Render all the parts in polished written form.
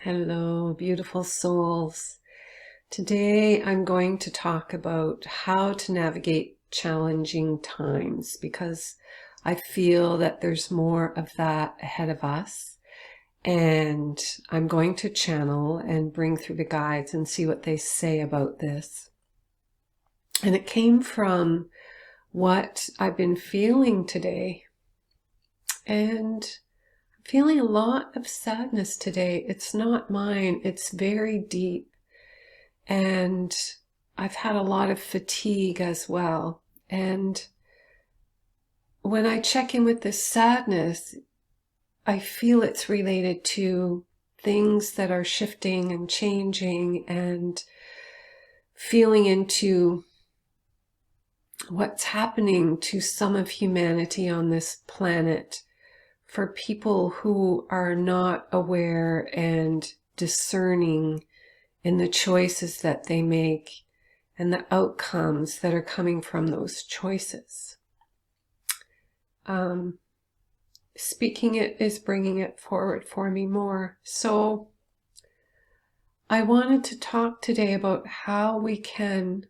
Hello, beautiful souls. Today I'm going to talk about how to navigate challenging times because I feel that there's more of that ahead of us. And I'm going to channel and bring through the guides and see what they say about this. And it came from what I've been feeling today. And feeling a lot of sadness today. It's not mine. It's very deep. And I've had a lot of fatigue as well. And when I check in with this sadness, I feel it's related to things that are shifting and changing and feeling into what's happening to some of humanity on this planet for people who are not aware and discerning in the choices that they make and the outcomes that are coming from those choices. Speaking it is bringing it forward for me more. So I wanted to talk today about how we can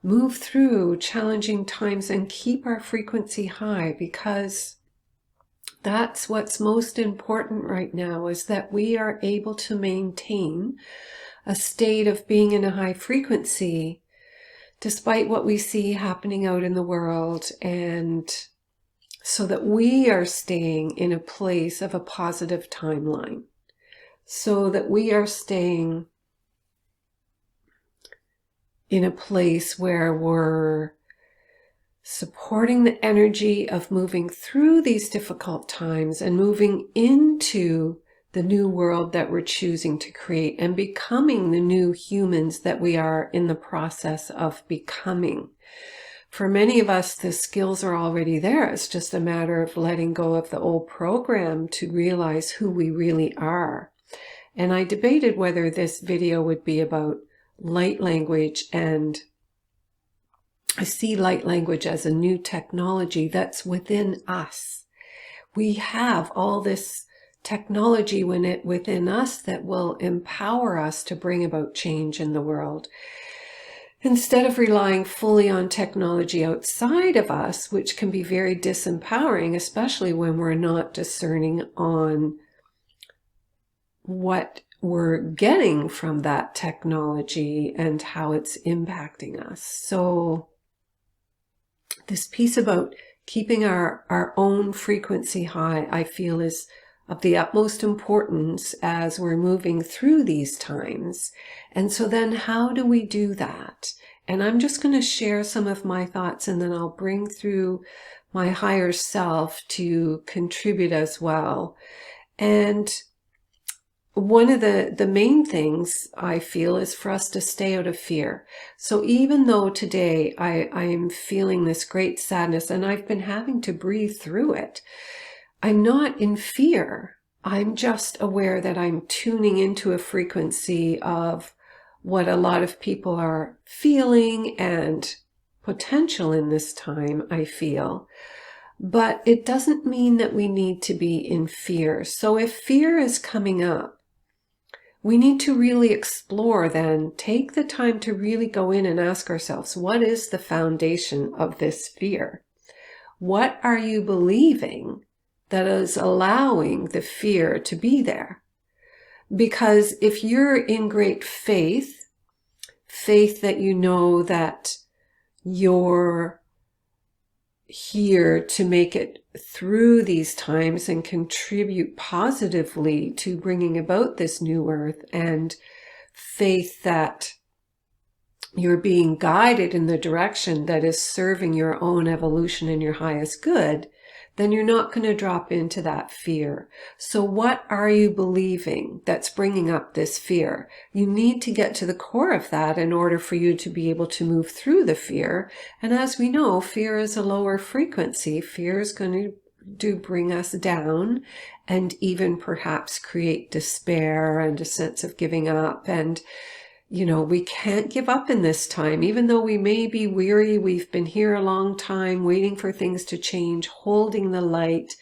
move through challenging times and keep our frequency high, because that's what's most important right now, is that we are able to maintain a state of being in a high frequency despite what we see happening out in the world, and so that we are staying in a place of a positive timeline, so that we are staying in a place where we're supporting the energy of moving through these difficult times and moving into the new world that we're choosing to create and becoming the new humans that we are in the process of becoming. For many of us, the skills are already there. It's just a matter of letting go of the old program to realize who we really are. And I debated whether this video would be about light language, and I see light language as a new technology that's within us. We have all this technology within us that will empower us to bring about change in the world, instead of relying fully on technology outside of us, which can be very disempowering, especially when we're not discerning on what we're getting from that technology and how it's impacting us. So this piece about keeping our own frequency high, I feel, is of the utmost importance as we're moving through these times. And so then how do we do that? And I'm just going to share some of my thoughts, and then I'll bring through my higher self to contribute as well. And one of the main things I feel is for us to stay out of fear. So even though today I am feeling this great sadness and I've been having to breathe through it, I'm not in fear. I'm just aware that I'm tuning into a frequency of what a lot of people are feeling and potential in this time, I feel. But it doesn't mean that we need to be in fear. So if fear is coming up, we need to really explore, then take the time to really go in and ask ourselves, what is the foundation of this fear? What are you believing that is allowing the fear to be there? Because if you're in great faith that you know that you're here to make it through these times and contribute positively to bringing about this new earth, and faith that you're being guided in the direction that is serving your own evolution and your highest good, then you're not going to drop into that fear. So what are you believing that's bringing up this fear? You need to get to the core of that in order for you to be able to move through the fear. And as we know, fear is a lower frequency. Fear is going to bring us down and even perhaps create despair and a sense of giving up. And you know, we can't give up in this time, even though we may be weary. We've been here a long time, waiting for things to change, holding the light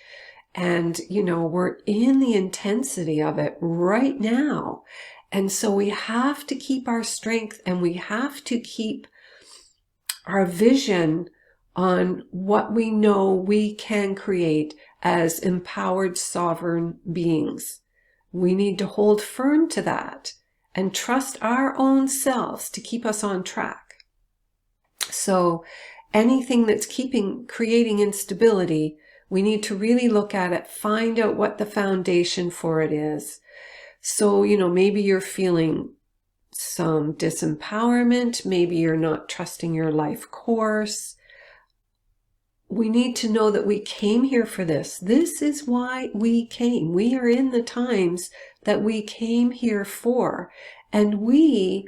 And, we're in the intensity of it right now. And so we have to keep our strength, and we have to keep our vision on what we know we can create as empowered sovereign beings. We need to hold firm to that and trust our own selves to keep us on track. So anything that's creating instability, we need to really look at it, find out what the foundation for it is. So, maybe you're feeling some disempowerment. Maybe you're not trusting your life course. We need to know that we came here for this. This is why we came. We are in the times that we came here for. And we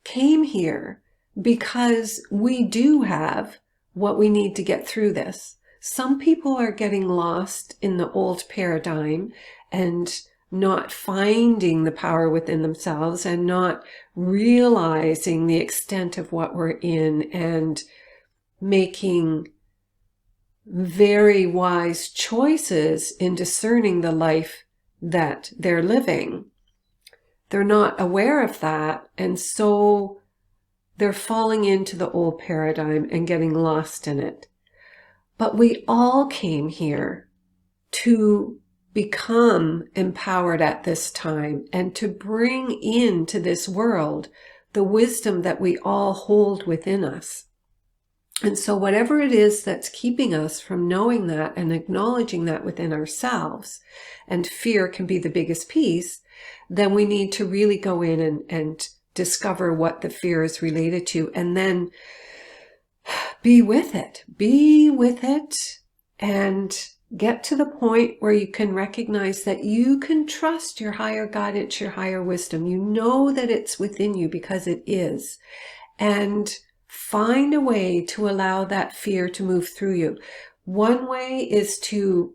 came here because we do have what we need to get through this. Some people are getting lost in the old paradigm and not finding the power within themselves and not realizing the extent of what we're in and making very wise choices in discerning the life that they're living. They're not aware of that, and so they're falling into the old paradigm and getting lost in it. But we all came here to become empowered at this time and to bring into this world the wisdom that we all hold within us. And so whatever it is that's keeping us from knowing that and acknowledging that within ourselves, and fear can be the biggest piece, then we need to really go in and discover what the fear is related to, and then be with it, and get to the point where you can recognize that you can trust your higher guidance, your higher wisdom. You know that it's within you because it is. And find a way to allow that fear to move through you. One way is to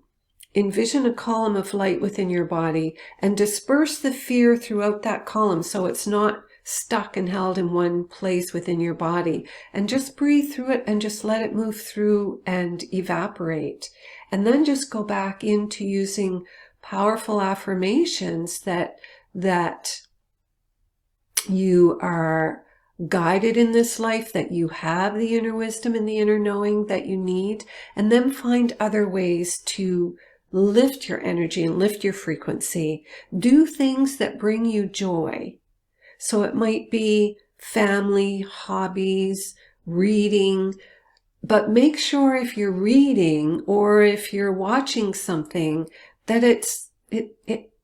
envision a column of light within your body and disperse the fear throughout that column so it's not stuck and held in one place within your body. And just breathe through it and just let it move through and evaporate. And then just go back into using powerful affirmations that you are guided in this life, that you have the inner wisdom and the inner knowing that you need, and then find other ways to lift your energy and lift your frequency. Do things that bring you joy. So it might be family, hobbies, reading, but make sure if you're reading or if you're watching something that it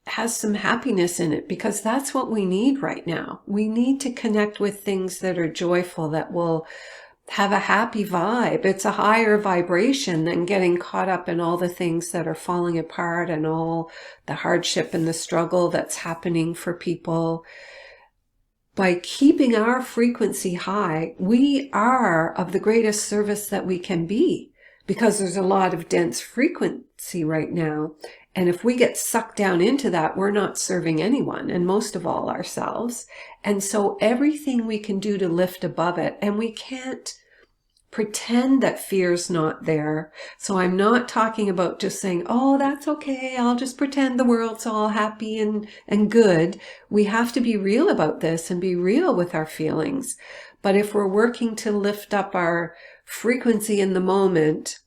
has some happiness in it, because that's what we need right now. We need to connect with things that are joyful, that will have a happy vibe. It's a higher vibration than getting caught up in all the things that are falling apart and all the hardship and the struggle that's happening for people. By keeping our frequency high, we are of the greatest service that we can be, because there's a lot of dense frequency right now. And if we get sucked down into that, we're not serving anyone, and most of all ourselves. And so everything we can do to lift above it, and we can't pretend that fear's not there. So I'm not talking about just saying, oh, that's okay, I'll just pretend the world's all happy and good. We have to be real about this and be real with our feelings. But if we're working to lift up our frequency in the moment,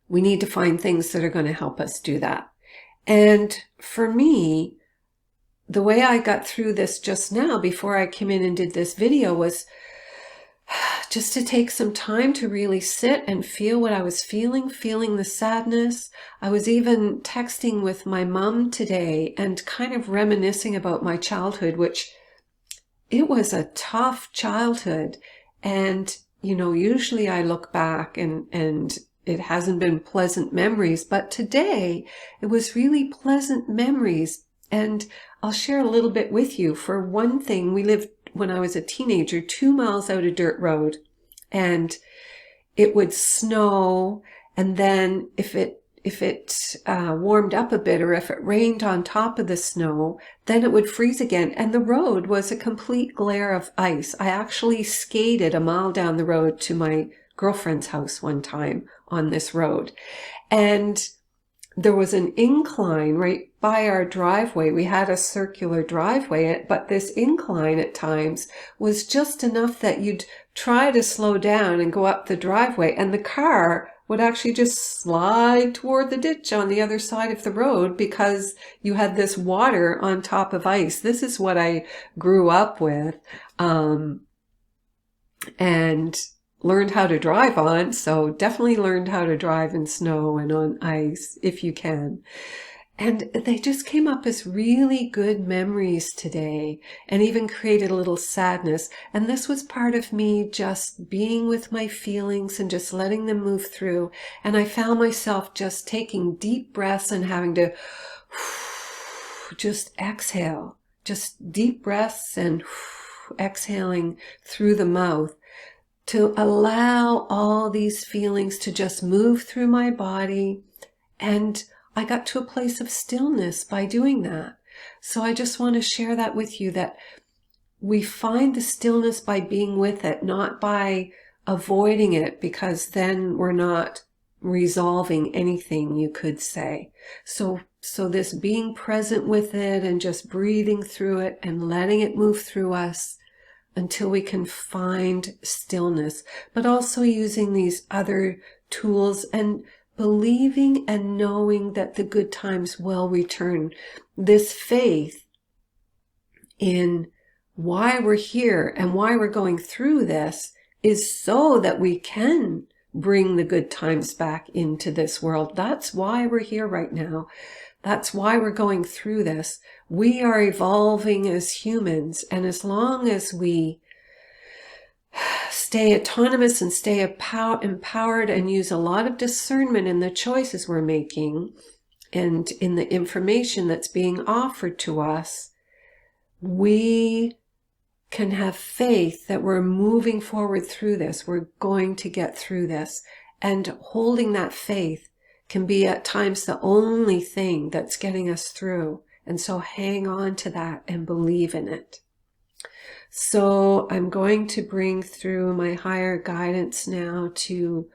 we need to find things that are going to help us do that. And for me, the way I got through this just now before I came in and did this video was just to take some time to really sit and feel what I was feeling the sadness. I was even texting with my mom today and kind of reminiscing about my childhood, which it was a tough childhood. And, usually I look back and it hasn't been pleasant memories, but today it was really pleasant memories. And I'll share a little bit with you. For one thing, we lived, when I was a teenager, 2 miles out a dirt road, and it would snow. And then if it warmed up a bit, or if it rained on top of the snow, then it would freeze again. And the road was a complete glare of ice. I actually skated a mile down the road to my girlfriend's house one time on this road. And there was an incline right by our driveway. We had a circular driveway, but this incline at times was just enough that you'd try to slow down and go up the driveway, and the car would actually just slide toward the ditch on the other side of the road because you had this water on top of ice. This is what I grew up with, and learned how to drive on. So definitely learned how to drive in snow and on ice if you can. And they just came up as really good memories today, and even created a little sadness. And this was part of me just being with my feelings and just letting them move through. And I found myself just taking deep breaths and having to just exhale, just deep breaths and exhaling through the mouth, to allow all these feelings to just move through my body. And I got to a place of stillness by doing that. So I just want to share that with you, that we find the stillness by being with it, not by avoiding it, because then we're not resolving anything, you could say. So this being present with it and just breathing through it and letting it move through us until we can find stillness, but also using these other tools and believing and knowing that the good times will return. This faith in why we're here and why we're going through this is so that we can bring the good times back into this world. That's why we're here right now. That's why we're going through this. We are evolving as humans, and as long as we stay autonomous and stay empowered and use a lot of discernment in the choices we're making and in the information that's being offered to us, we can have faith that we're moving forward through this. We're going to get through this. And holding that faith can be at times the only thing that's getting us through. And so hang on to that and believe in it. So I'm going to bring through my higher guidance now to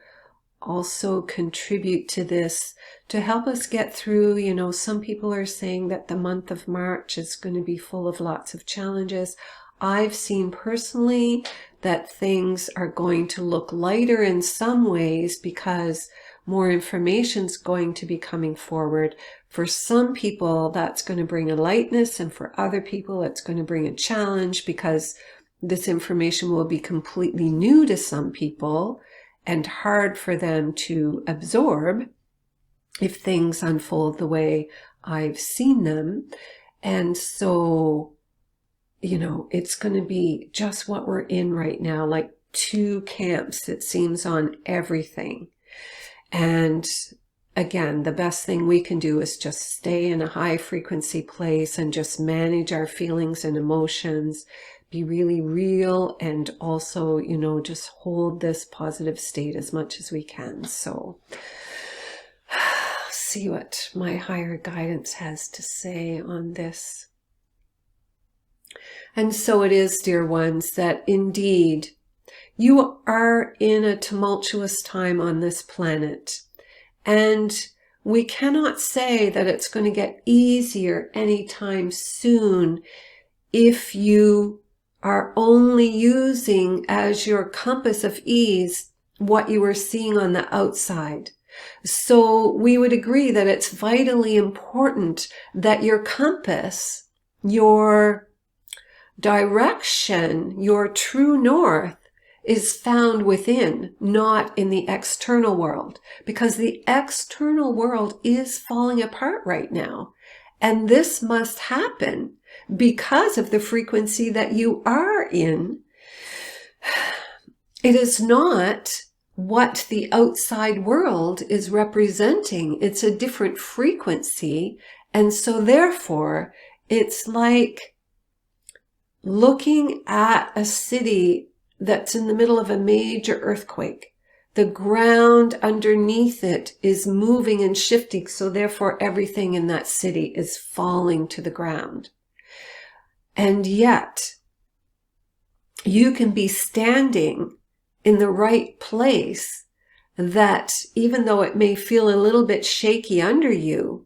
also contribute to this, to help us get through. You know, some people are saying that the month of March is going to be full of lots of challenges. I've seen personally that things are going to look lighter in some ways because more information is going to be coming forward. For some people, that's going to bring a lightness, and for other people, it's going to bring a challenge because this information will be completely new to some people and hard for them to absorb if things unfold the way I've seen them. And so, you know, it's going to be just what we're in right now, like two camps, it seems, on everything. And again, the best thing we can do is just stay in a high frequency place and just manage our feelings and emotions, be really real, and also, you know, just hold this positive state as much as we can. So see what my higher guidance has to say on this. And so it is, dear ones, that indeed you are in a tumultuous time on this planet, and we cannot say that it's going to get easier anytime soon if you are only using as your compass of ease what you are seeing on the outside. So we would agree that it's vitally important that your compass, your direction, your true north, is found within, not in the external world, because the external world is falling apart right now. And this must happen because of the frequency that you are in. It is not what the outside world is representing. It's a different frequency. And so therefore, it's like looking at a city that's in the middle of a major earthquake. The ground underneath it is moving and shifting, so therefore everything in that city is falling to the ground. And yet, you can be standing in the right place that even though it may feel a little bit shaky under you,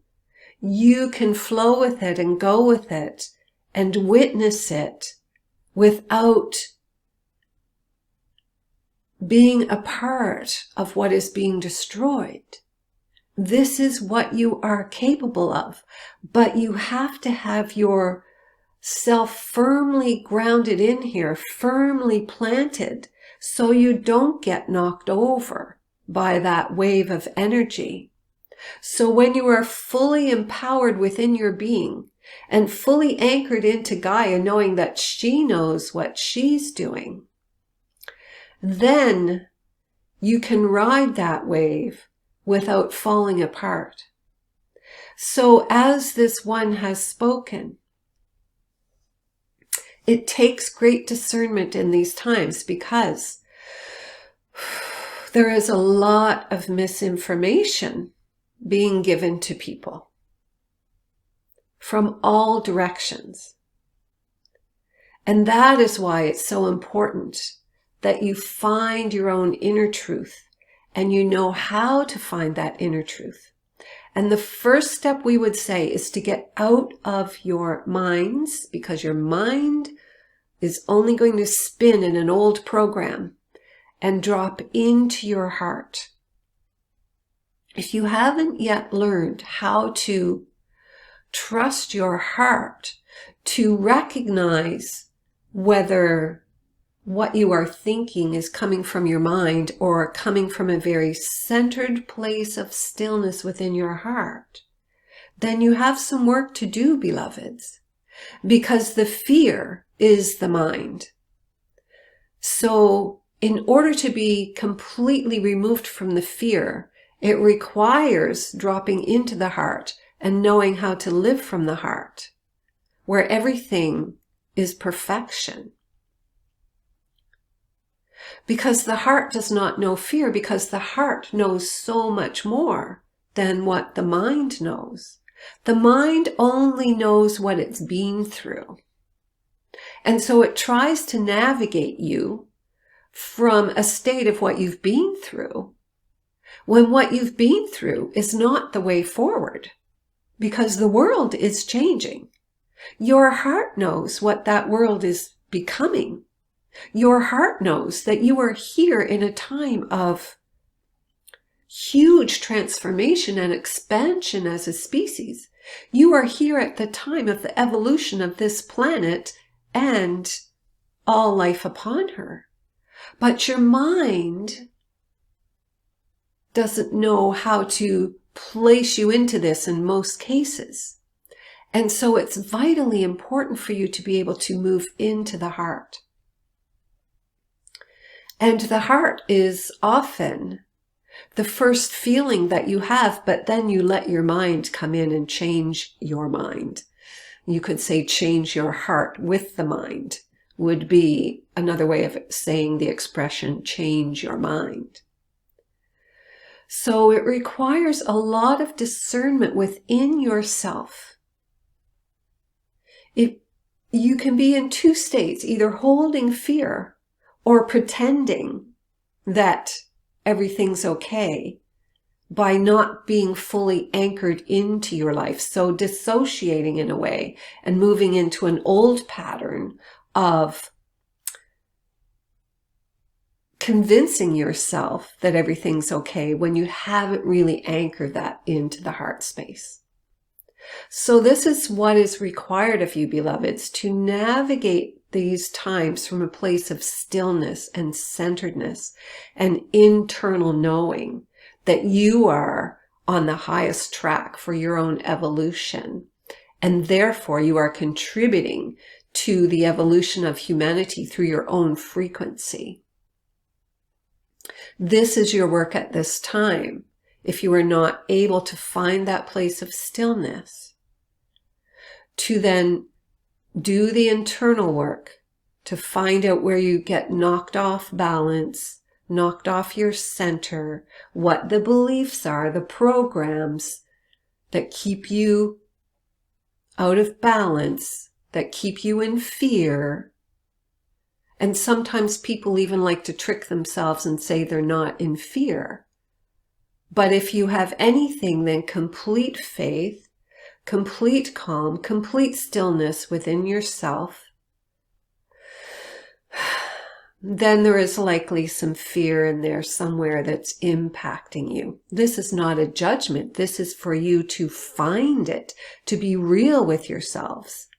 you can flow with it and go with it and witness it without being a part of what is being destroyed. This is what you are capable of, but you have to have your self firmly grounded in here, firmly planted, so you don't get knocked over by that wave of energy. So when you are fully empowered within your being and fully anchored into Gaia, knowing that she knows what she's doing, then you can ride that wave without falling apart. So as this one has spoken, it takes great discernment in these times because there is a lot of misinformation being given to people from all directions. And that is why it's so important that you find your own inner truth and you know how to find that inner truth. And the first step we would say is to get out of your minds, because your mind is only going to spin in an old program, and drop into your heart. If you haven't yet learned how to trust your heart to recognize whether what you are thinking is coming from your mind or coming from a very centered place of stillness within your heart, then you have some work to do, beloveds, because the fear is the mind. So in order to be completely removed from the fear, it requires dropping into the heart and knowing how to live from the heart, where everything is perfection. Because the heart does not know fear, because the heart knows so much more than what the mind knows. The mind only knows what it's been through. And so it tries to navigate you from a state of what you've been through, when what you've been through is not the way forward, because the world is changing. Your heart knows what that world is becoming. Your heart knows that you are here in a time of huge transformation and expansion as a species. You are here at the time of the evolution of this planet and all life upon her. But your mind doesn't know how to place you into this in most cases. And so it's vitally important for you to be able to move into the heart. And the heart is often the first feeling that you have, but then you let your mind come in and change your mind. You could say change your heart with the mind would be another way of saying the expression change your mind. So it requires a lot of discernment within yourself. You can be in two states, either holding fear or pretending that everything's okay by not being fully anchored into your life. So dissociating in a way and moving into an old pattern of convincing yourself that everything's okay when you haven't really anchored that into the heart space. So this is what is required of you, beloveds, to navigate these times from a place of stillness and centeredness and internal knowing that you are on the highest track for your own evolution. And therefore you are contributing to the evolution of humanity through your own frequency. This is your work at this time. If you are not able to find that place of stillness, to then do the internal work to find out where you get knocked off balance, knocked off your center, what the beliefs are, the programs that keep you out of balance, that keep you in fear. And sometimes people even like to trick themselves and say they're not in fear. But if you have anything, then complete faith, complete calm, complete stillness within yourself, then there is likely some fear in there somewhere that's impacting you. This is not a judgment. This is for you to find it, to be real with yourselves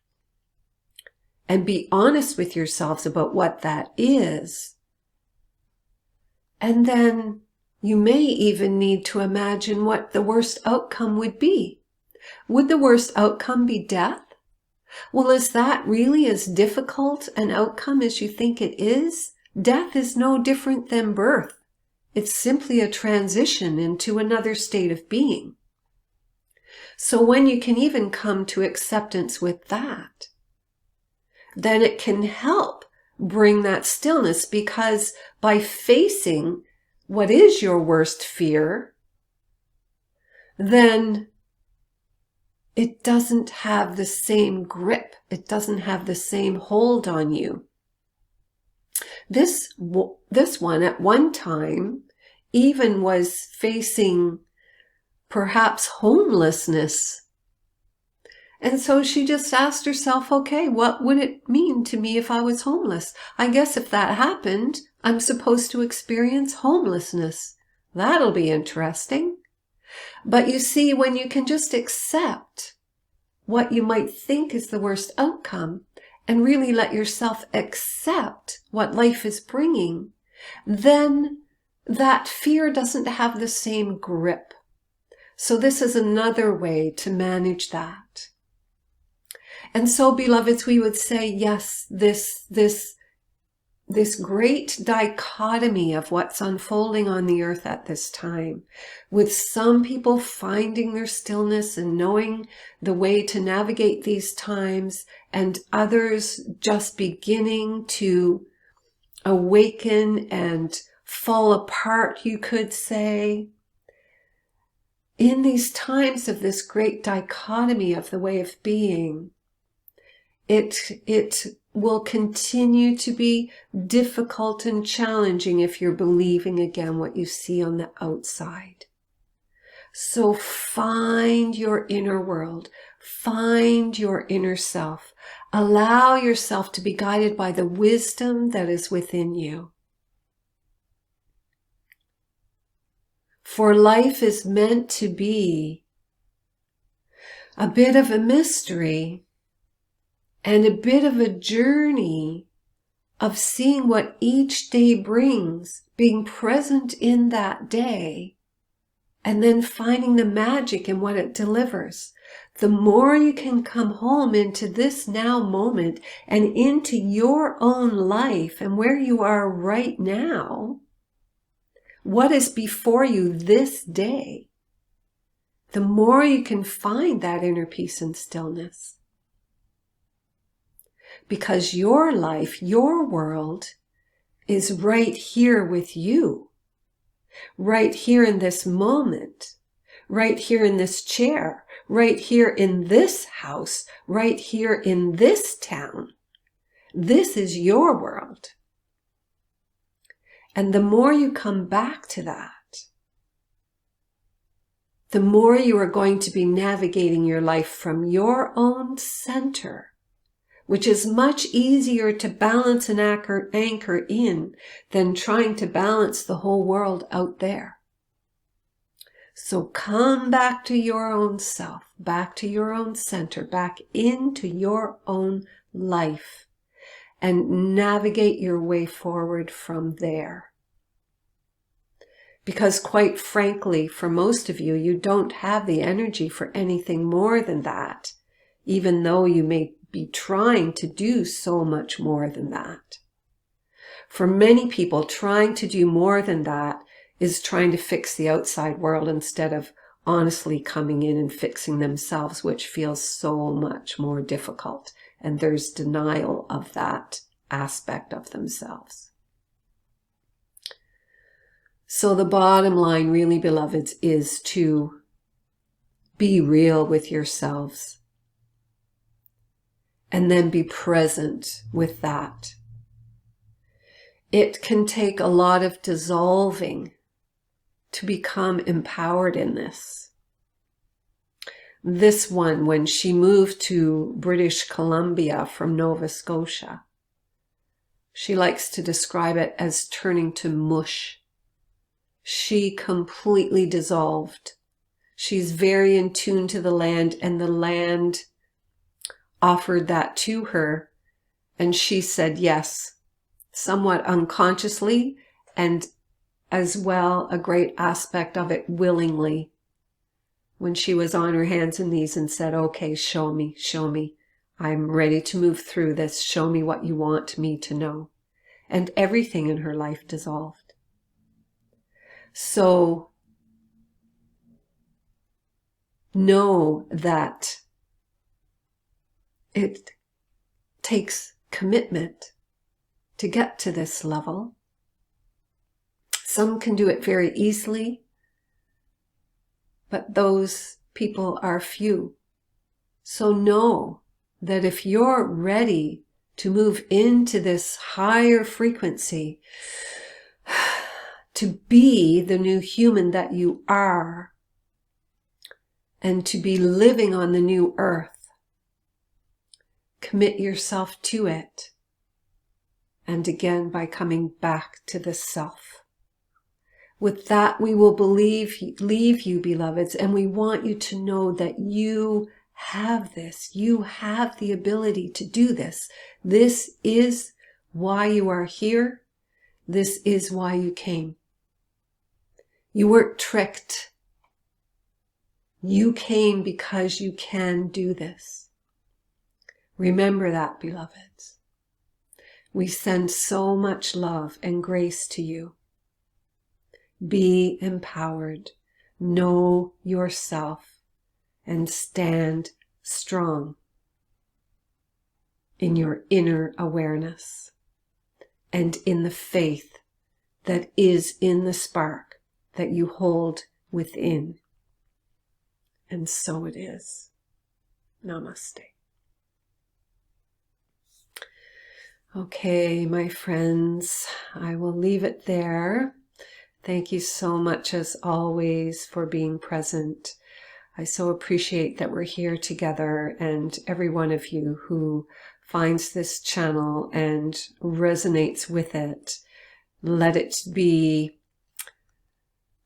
and be honest with yourselves about what that is. And then you may even need to imagine what the worst outcome would be. Would the worst outcome be death? Well, is that really as difficult an outcome as you think it is? Death is no different than birth. It's simply a transition into another state of being. So when you can even come to acceptance with that, then it can help bring that stillness, because by facing what is your worst fear, then it doesn't have the same grip. It doesn't have the same hold on you. This one at one time even was facing perhaps homelessness. And so she just asked herself, okay, what would it mean to me if I was homeless? I guess if that happened, I'm supposed to experience homelessness. That'll be interesting. But you see, when you can just accept what you might think is the worst outcome and really let yourself accept what life is bringing, then that fear doesn't have the same grip. So this is another way to manage that. And so, beloveds, we would say, yes, this great dichotomy of what's unfolding on the earth at this time, with some people finding their stillness and knowing the way to navigate these times, and others just beginning to awaken and fall apart, you could say. In these times of this great dichotomy of the way of being, it will continue to be difficult and challenging if you're believing again what you see on the outside. So find your inner world, find your inner self, allow yourself to be guided by the wisdom that is within you. For life is meant to be a bit of a mystery and a bit of a journey of seeing what each day brings, being present in that day, and then finding the magic in what it delivers. The more you can come home into this now moment and into your own life and where you are right now, what is before you this day, the more you can find that inner peace and stillness. Because your life, your world, is right here with you, right here in this moment, right here in this chair, right here in this house, right here in this town. This is your world. And the more you come back to that, the more you are going to be navigating your life from your own center, which is much easier to balance and anchor in than trying to balance the whole world out there. So come back to your own self, back to your own center, back into your own life, and navigate your way forward from there. Because quite frankly, for most of you, you don't have the energy for anything more than that, even though you may be trying to do so much more than that. For many people, trying to do more than that is trying to fix the outside world instead of honestly coming in and fixing themselves, which feels so much more difficult. And there's denial of that aspect of themselves. So the bottom line, really, beloveds, is to be real with yourselves. And then be present with that. It can take a lot of dissolving to become empowered in this. This one, when she moved to British Columbia from Nova Scotia, she likes to describe it as turning to mush. She completely dissolved. She's very in tune to the land, and the land offered that to her, and she said yes, somewhat unconsciously, and as well a great aspect of it willingly, when she was on her hands and knees and said, okay, show me. I'm ready to move through this. Show me what you want me to know. And everything in her life dissolved. So know that it takes commitment to get to this level. Some can do it very easily, but those people are few. So know that if you're ready to move into this higher frequency, to be the new human that you are, and to be living on the new earth, commit yourself to it. And again, by coming back to the self. With that, we will leave you, beloveds, and we want you to know that you have this. You have the ability to do this. This is why you are here. This is why you came. You weren't tricked. You came because you can do this. Remember that, beloveds. We send so much love and grace to you. Be empowered. Know yourself and stand strong in your inner awareness and in the faith that is in the spark that you hold within. And so it is. Namaste. Okay, my friends, I will leave it there. Thank you so much, as always, for being present. I so appreciate that we're here together, and every one of you who finds this channel and resonates with it. Let it be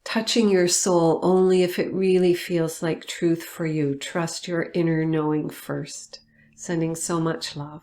touching your soul only if it really feels like truth for you. Trust your inner knowing first. Sending so much love.